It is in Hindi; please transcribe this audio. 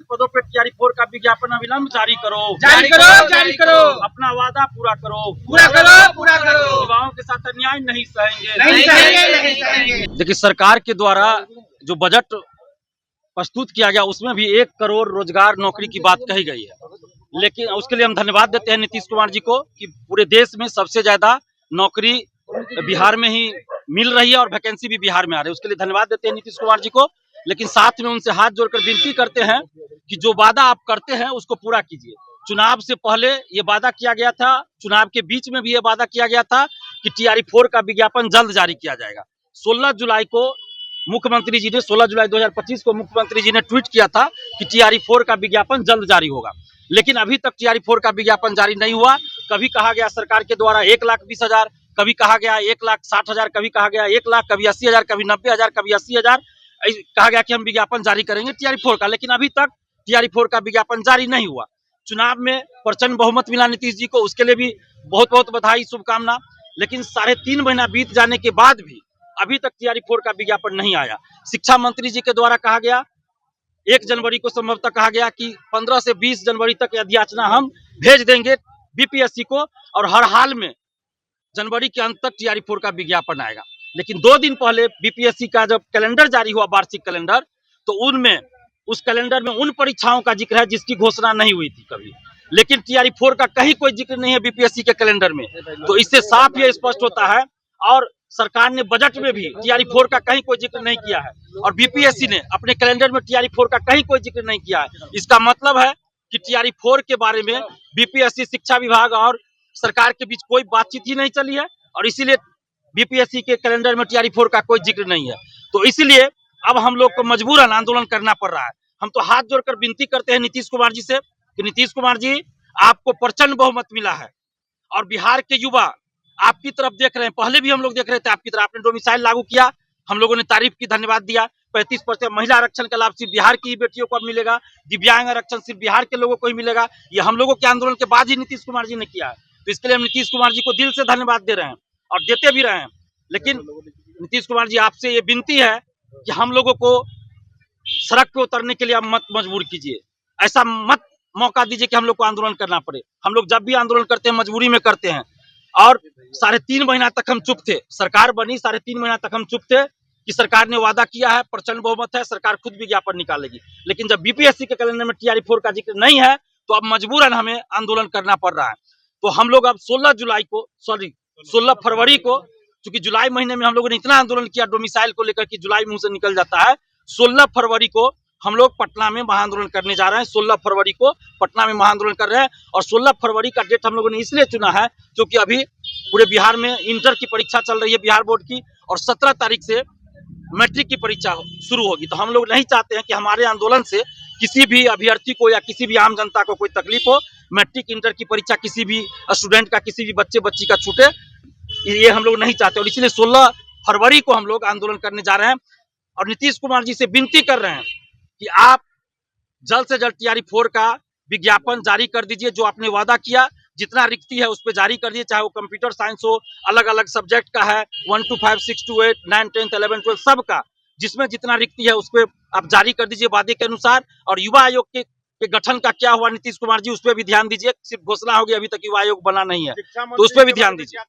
पदों पर टीआरई 4 का विज्ञापन अविलंब जारी करो, जारी करो, जारी करो, अपना वादा पूरा करो, पूरा करो, पूरा करो। युवाओं के साथ अन्याय नहीं सहेंगे, नहीं सहेंगे, नहीं सहेंगे। देखिए सरकार के द्वारा जो बजट प्रस्तुत किया गया उसमें भी 1 करोड़ रोजगार नौकरी की बात कही गई है, लेकिन उसके लिए हम धन्यवाद देते हैं नीतीश कुमार जी को कि पूरे देश में सबसे ज्यादा नौकरी बिहार में ही मिल रही है और वैकेंसी भी बिहार में आ रही है। उसके लिए धन्यवाद देते हैं नीतीश कुमार जी को, लेकिन साथ में उनसे हाथ जोड़कर विनती करते हैं कि जो वादा आप करते हैं उसको पूरा कीजिए। चुनाव से पहले ये वादा किया गया था, चुनाव के बीच में भी ये वादा किया गया था कि टीआरई 4 का विज्ञापन जल्द जारी किया जाएगा। 16 जुलाई को मुख्यमंत्री जी ने 16 जुलाई 2025 को मुख्यमंत्री जी ने ट्वीट किया था कि टीआरई 4 का विज्ञापन जल्द जारी होगा, लेकिन अभी तक टीआरई 4 का विज्ञापन जारी नहीं हुआ। कभी कहा गया सरकार के द्वारा 1,20,000, कभी कहा गया 1,60,000, कभी कहा गया 1 लाख, कभी 80,000, कभी 90,000, कभी 80,000, कहा गया कि हम विज्ञापन जारी करेंगे टीआरई 4 का, लेकिन अभी तक टीआरई 4 का विज्ञापन जारी नहीं हुआ। चुनाव में प्रचंड बहुमत मिला नीतीश जी को, उसके लिए भी बहुत बहुत बधाई, शुभकामना। लेकिन 3.5 महीना बीत जाने के बाद भी अभी तक टीआरई 4 का विज्ञापन नहीं आया। शिक्षा मंत्री जी के द्वारा कहा गया 1 जनवरी को संभवतः कहा गया कि 15 से 20 जनवरी तक याचना हम भेज देंगे बीपीएससी को और हर हाल में जनवरी के अंत तक टीआरई 4 का विज्ञापन आएगा। लेकिन 2 दिन पहले बीपीएससी का जब कैलेंडर जारी हुआ, वार्षिक कैलेंडर, तो उनमें उस कैलेंडर में उन परीक्षाओं का जिक्र है जिसकी घोषणा नहीं हुई थी कभी, लेकिन टीआरई 4 का कहीं कोई जिक्र नहीं है बीपीएससी के कैलेंडर में। तो इससे साफ ये स्पष्ट होता है, और सरकार ने बजट में भी टीआरई 4 का कहीं कोई जिक्र नहीं किया है और बीपीएससी ने अपने कैलेंडर में टीआरई 4 का कहीं कोई जिक्र नहीं किया है। इसका मतलब है कि टीआरई 4 के बारे में बीपीएससी, शिक्षा विभाग और सरकार के बीच कोई बातचीत ही नहीं चली है और इसीलिए बीपीएससी के कैलेंडर में टीआरई 4 का कोई जिक्र नहीं है। तो इसलिए अब हम लोग को मजबूरन आंदोलन करना पड़ रहा है। हम तो हाथ जोड़कर विनती करते हैं नीतीश कुमार जी से कि नीतीश कुमार जी, आपको प्रचंड बहुमत मिला है और बिहार के युवा आपकी तरफ देख रहे हैं। पहले भी हम लोग देख रहे थे आपकी तरफ, आपने डोमिसाइल लागू किया, हम लोगों ने तारीफ की, धन्यवाद दिया। 35% महिला आरक्षण का लाभ सिर्फ बिहार की बेटियों को अब मिलेगा, दिव्यांग आरक्षण सिर्फ बिहार के लोगों को ही मिलेगा। ये हम लोगों के आंदोलन के बाद ही नीतीश कुमार जी ने किया है, तो इसके लिए हम नीतीश कुमार जी को दिल से धन्यवाद दे रहे हैं और देते भी रहे हैं। लेकिन नीतीश कुमार जी, आपसे ये विनती है कि हम लोगों को सड़क पे उतरने के लिए आप मत मजबूर कीजिए, ऐसा मत मौका दीजिए कि हम लोग को आंदोलन करना पड़े। हम लोग जब भी आंदोलन करते हैं मजबूरी में करते हैं, और 3.5 महीना तक हम चुप थे, सरकार बनी 3.5 महीना तक हम चुप थे कि सरकार ने वादा किया है, प्रचंड बहुमत है, सरकार खुद विज्ञापन निकालेगी। लेकिन जब बीपीएससी के कैलेंडर में टीआरई 4 का जिक्र नहीं है तो अब मजबूरन हमें आंदोलन करना पड़ रहा है। तो हम लोग अब 16 फरवरी को, चूंकि जुलाई महीने में हम लोगों ने इतना आंदोलन किया डोमिसाइल को लेकर कि जुलाई मुंह से निकल जाता है, 16 फरवरी को हम लोग पटना में महाआंदोलन करने जा रहे हैं। 16 फरवरी को पटना में महाआंदोलन कर रहे हैं और 16 फरवरी का डेट हम लोगों ने इसलिए चुना है क्योंकि अभी पूरे बिहार में इंटर की परीक्षा चल रही है बिहार बोर्ड की, और 17 तारीख से मैट्रिक की परीक्षा शुरू होगी। तो हम लोग नहीं चाहते हैं कि हमारे आंदोलन से किसी भी अभ्यर्थी को या किसी भी आम जनता को कोई तकलीफ हो। मैट्रिक, इंटर की परीक्षा किसी भी स्टूडेंट का, किसी भी बच्चे बच्ची का छूटे, ये हम लोग नहीं चाहते, और इसलिए 16 फरवरी को हम लोग आंदोलन करने जा रहे हैं और नीतीश कुमार जी से विनती कर रहे हैं कि आप जल्द से जल्द टीआरई 4 का विज्ञापन जारी कर दीजिए। जो आपने वादा किया, जितना रिक्ति है उस पर जारी कर दीजिए, चाहे वो कंप्यूटर साइंस हो, अलग अलग सब्जेक्ट का है, 1 to 5, 6 to 8, 9, 10, 11, 12 सब का, जिसमें जितना रिक्ति है उस पर आप जारी कर दीजिए वादे के अनुसार। और युवा आयोग के गठन का क्या हुआ नीतीश कुमार जी, उस पर भी ध्यान दीजिए। सिर्फ घोषणा होगी, अभी तक युवा आयोग बना नहीं है, तो उस पर भी ध्यान दीजिए।